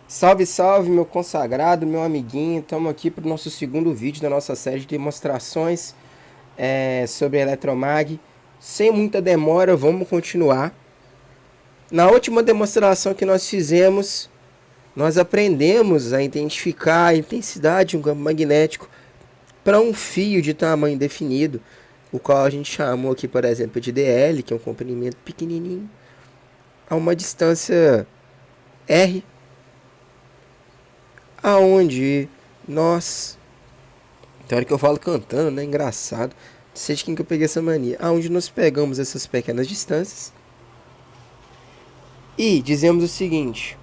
Salve, salve, meu consagrado, meu amiguinho. Estamos aqui para o nosso segundo vídeo da nossa série de demonstrações sobre Eletromag. Sem muita demora, vamos continuar. Na última demonstração que nós fizemos, nós aprendemos a identificar a intensidade de um campo magnético para um fio de tamanho definido, o qual a gente chamou aqui, por exemplo, de DL, que é um comprimento pequenininho, a uma distância R, aonde nós... Tem hora que eu falo cantando, né? Engraçado. Não sei de quem que eu peguei essa mania. Aonde nós pegamos essas pequenas distâncias e dizemos o seguinte: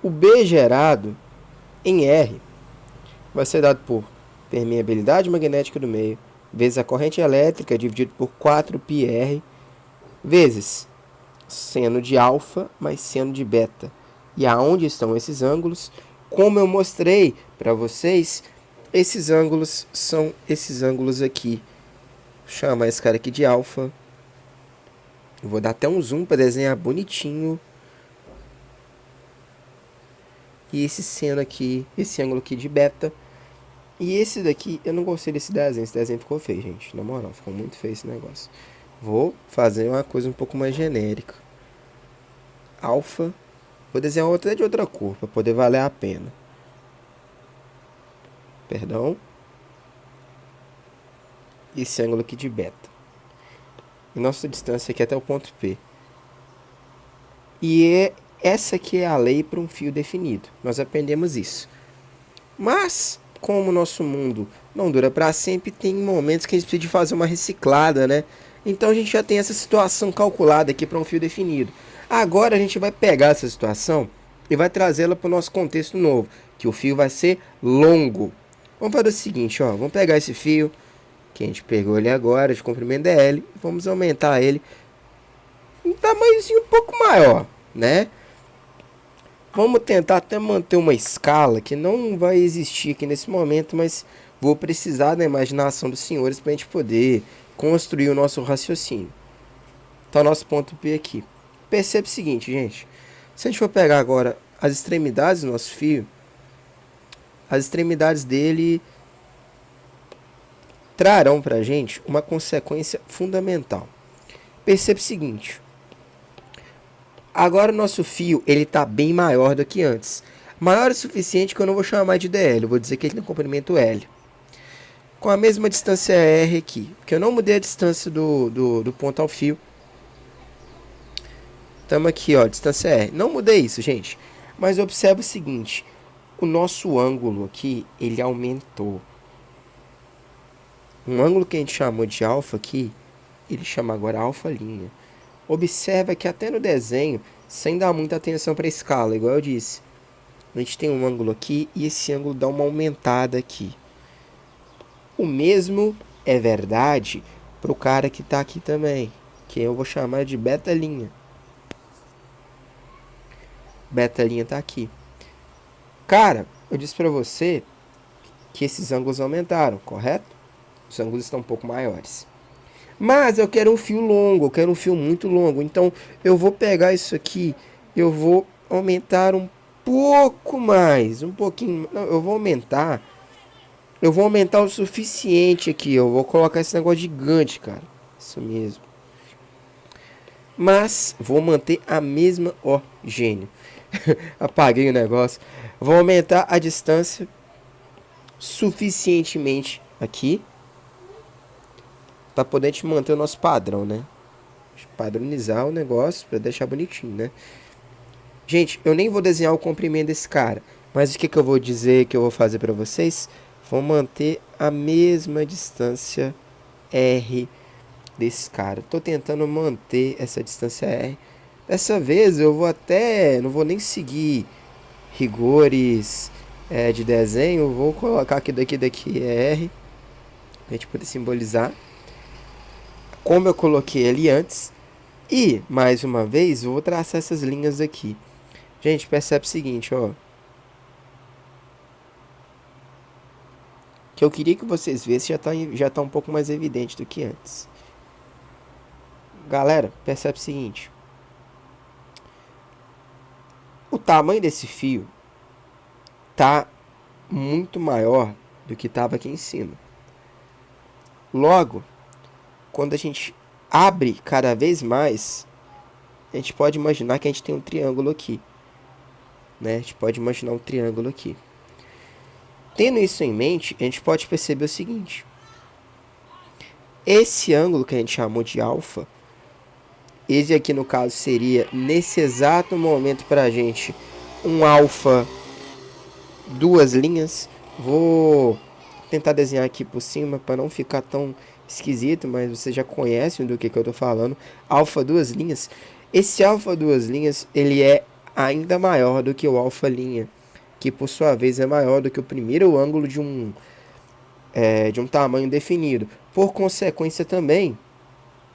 o B gerado em R vai ser dado por permeabilidade magnética do meio vezes a corrente elétrica dividido por 4πr vezes seno de alfa mais seno de beta. E aonde estão esses ângulos? Como eu mostrei para vocês, esses ângulos são esses ângulos aqui. Vou chamar esse cara aqui de alfa. Eu vou dar até um zoom para desenhar bonitinho. E esse seno aqui, esse ângulo aqui de beta. E esse daqui, eu não gostei desse desenho. Esse desenho ficou feio, gente. Na moral, ficou muito feio esse negócio. Vou fazer uma coisa um pouco mais genérica. Alfa. Vou desenhar outra de outra cor, para poder valer a pena. Perdão. Esse ângulo aqui de beta. E nossa distância aqui até o ponto P. E essa aqui é a lei para um fio definido. Nós aprendemos isso. Mas, como o nosso mundo não dura para sempre, tem momentos que a gente precisa de fazer uma reciclada, né? Então a gente já tem essa situação calculada aqui para um fio definido. Agora a gente vai pegar essa situação e vai trazê-la para o nosso contexto novo, que o fio vai ser longo. Vamos fazer o seguinte, ó, vamos pegar esse fio que a gente pegou ali agora, de comprimento DL, vamos aumentar ele um tamanhozinho um pouco maior, né? Vamos tentar até manter uma escala que não vai existir aqui nesse momento, mas vou precisar da imaginação dos senhores para a gente poder construir o nosso raciocínio. Então, nosso ponto P aqui. Percebe o seguinte, gente. Se a gente for pegar agora as extremidades do nosso fio, as extremidades dele trarão para a gente uma consequência fundamental. Percebe o seguinte. Agora o nosso fio ele está bem maior do que antes. Maior o suficiente que eu não vou chamar de DL, eu vou dizer que ele tem um comprimento L. Com a mesma distância R aqui, porque eu não mudei a distância do ponto ao fio. Estamos aqui, ó, distância R. Não mudei isso, gente. Mas observa o seguinte, o nosso ângulo aqui, ele aumentou. Um ângulo que a gente chamou de alfa aqui, ele chama agora alfa linha. Observa que até no desenho, sem dar muita atenção para a escala, igual eu disse, a gente tem um ângulo aqui e esse ângulo dá uma aumentada aqui. O mesmo é verdade para o cara que está aqui também, que eu vou chamar de beta linha. Beta linha está aqui. Cara, eu disse para você que esses ângulos aumentaram, correto? Os ângulos estão um pouco maiores. Mas eu quero um fio longo, eu quero um fio muito longo. Então eu vou pegar isso aqui, eu vou aumentar um pouco mais, um pouquinho. Não, eu vou aumentar o suficiente aqui. Eu vou colocar esse negócio gigante, cara. Isso mesmo. Mas vou manter a mesma... Ó, gênio. Apaguei o negócio. Vou aumentar a distância suficientemente aqui para poder manter o nosso padrão, né? Padronizar o negócio para deixar bonitinho, né? Gente, eu nem vou desenhar o comprimento desse cara, mas o que eu vou dizer que eu vou fazer para vocês? Vou manter a mesma distância R desse cara. Tô tentando manter essa distância R. Dessa vez eu vou até... não vou nem seguir rigores de desenho. Eu vou colocar que daqui é R. Pra gente poder simbolizar. Como eu coloquei ali antes. E, mais uma vez, eu vou traçar essas linhas aqui. Gente, percebe o seguinte, ó. Que eu queria que vocês vissem já tá um pouco mais evidente do que antes. Galera, percebe o seguinte. tamanho desse fio tá muito maior do que estava aqui em cima. Logo, quando a gente abre cada vez mais, a gente pode imaginar que a gente tem um triângulo aqui, né? A gente pode imaginar um triângulo aqui. Tendo isso em mente, a gente pode perceber o seguinte: esse ângulo que a gente chamou de alfa, esse aqui no caso seria, nesse exato momento para a gente, um alfa duas linhas. Vou tentar desenhar aqui por cima para não ficar tão esquisito, mas você já conhece do que eu estou falando. Alfa duas linhas. Esse alfa duas linhas, ele é ainda maior do que o alfa linha, que por sua vez é maior do que o primeiro ângulo de um tamanho definido. Por consequência também,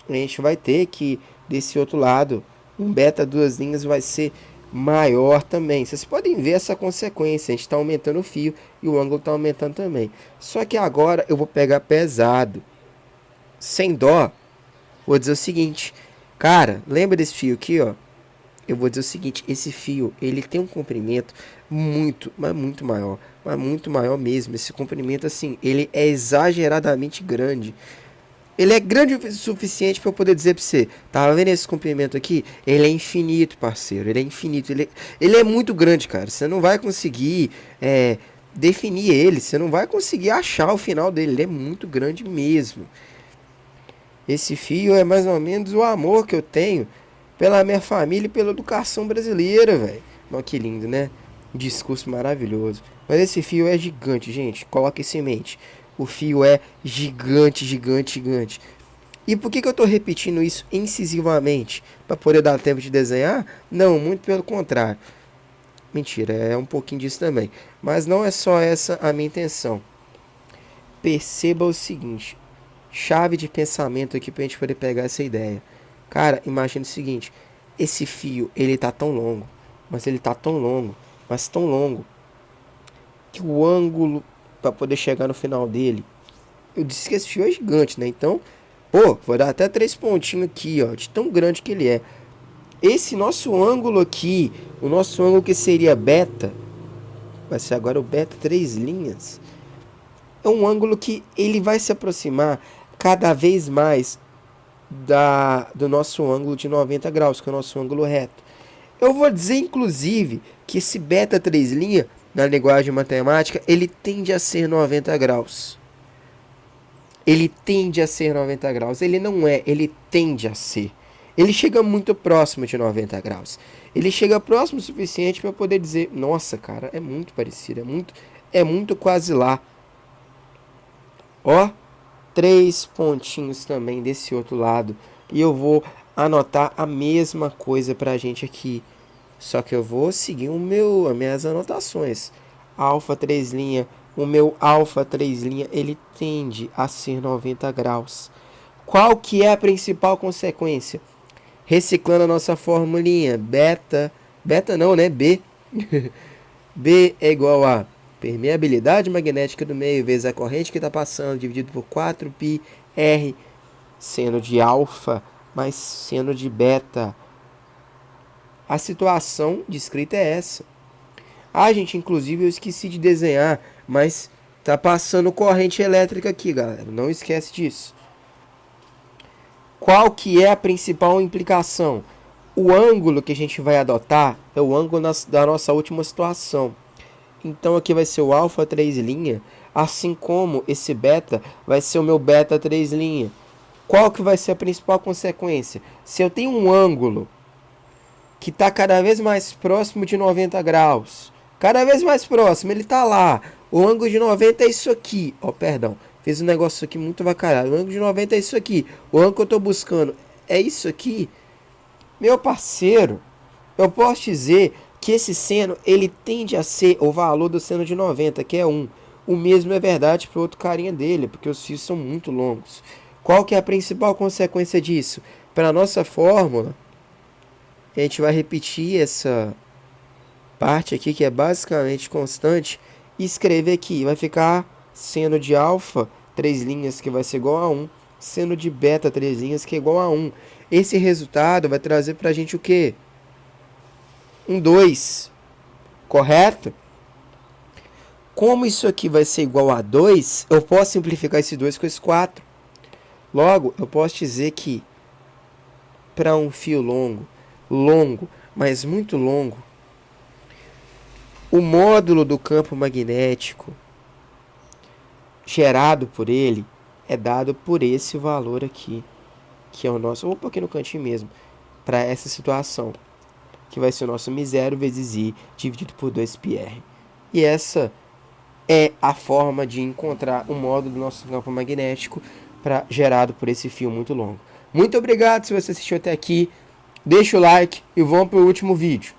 a gente vai ter que, desse outro lado, um beta duas linhas vai ser maior também. Vocês podem ver essa consequência, a gente está aumentando o fio e o ângulo está aumentando também. Só que agora eu vou pegar pesado, sem dó. Vou dizer o seguinte, cara, lembra desse fio aqui, ó? Eu vou dizer o seguinte, esse fio, ele tem um comprimento muito, mas muito maior mesmo. Esse comprimento, assim, ele é exageradamente grande. Ele é grande o suficiente para eu poder dizer para você, tava vendo esse comprimento aqui? Ele é infinito, parceiro, ele é infinito. Ele é muito grande, cara. Você não vai conseguir definir ele, você não vai conseguir achar o final dele. Ele é muito grande mesmo. Esse fio é mais ou menos o amor que eu tenho pela minha família e pela educação brasileira, velho. Olha que lindo, né? Um discurso maravilhoso. Mas esse fio é gigante, gente. Coloque isso em mente. O fio é gigante, gigante, gigante. E por que eu estou repetindo isso incisivamente? Para poder dar tempo de desenhar? Não, muito pelo contrário. Mentira, é um pouquinho disso também. Mas não é só essa a minha intenção. Perceba o seguinte. Chave de pensamento aqui para a gente poder pegar essa ideia. Cara, imagine o seguinte. Esse fio, ele tá tão longo. Mas ele tá tão longo. Mas tão longo. Que o ângulo para poder chegar no final dele. Eu disse que esse fio é gigante, né? Então, pô, vou dar até 3 pontinhos aqui, ó. De tão grande que ele é. Esse nosso ângulo aqui, o nosso ângulo que seria beta, vai ser agora o beta 3 linhas. É um ângulo que ele vai se aproximar cada vez mais do nosso ângulo de 90 graus, que é o nosso ângulo reto. Eu vou dizer, inclusive, que esse beta 3 linha, na linguagem matemática, ele tende a ser 90 graus. Ele tende a ser 90 graus. Ele não é, ele tende a ser. Ele chega muito próximo de 90 graus. Ele chega próximo o suficiente para eu poder dizer, nossa, cara, é muito parecido, é muito quase lá. Ó, 3 pontinhos também desse outro lado. E eu vou anotar a mesma coisa pra gente aqui. Só que eu vou seguir as minhas anotações. Alfa 3 linha. O meu alfa 3 linha, ele tende a ser 90 graus. Qual que é a principal consequência? Reciclando a nossa formulinha. Beta não, né? B. B é igual a permeabilidade magnética do meio vezes a corrente que está passando, dividido por 4πr, seno de alfa mais seno de beta. A situação descrita é essa. Ah, gente, inclusive eu esqueci de desenhar, mas tá passando corrente elétrica aqui, galera. Não esquece disso. Qual que é a principal implicação? O ângulo que a gente vai adotar é o ângulo da nossa última situação. Então aqui vai ser o alfa 3 linha, assim como esse beta vai ser o meu beta 3 linha. Qual que vai ser a principal consequência? Se eu tenho um ângulo que está cada vez mais próximo de 90 graus, cada vez mais próximo, ele está lá. O ângulo de 90 é isso aqui. Ó, perdão, fiz um negócio aqui muito bacalhado. O ângulo de 90 é isso aqui. O ângulo que eu estou buscando é isso aqui. Meu parceiro, eu posso dizer que esse seno, ele tende a ser o valor do seno de 90, que é 1. O mesmo é verdade para o outro carinha dele, porque os fios são muito longos. Qual que é a principal consequência disso? Para a nossa fórmula, a gente vai repetir essa parte aqui, que é basicamente constante, e escrever aqui. Vai ficar seno de alfa, 3 linhas, que vai ser igual a 1. Seno de beta, 3 linhas, que é igual a 1. Esse resultado vai trazer para a gente o quê? Um 2. correto? Como isso aqui vai ser igual a 2, eu posso simplificar esse 2 com esse 4. Logo, eu posso dizer que para um fio longo, mas muito longo, o módulo do campo magnético gerado por ele é dado por esse valor aqui, que é o nosso, vou um pouquinho no cantinho mesmo, para essa situação, que vai ser o nosso μ0 vezes I dividido por 2πr. E essa é a forma de encontrar o módulo do nosso campo magnético gerado por esse fio muito longo. Muito obrigado se você assistiu até aqui. Deixa o like e vamos para o último vídeo.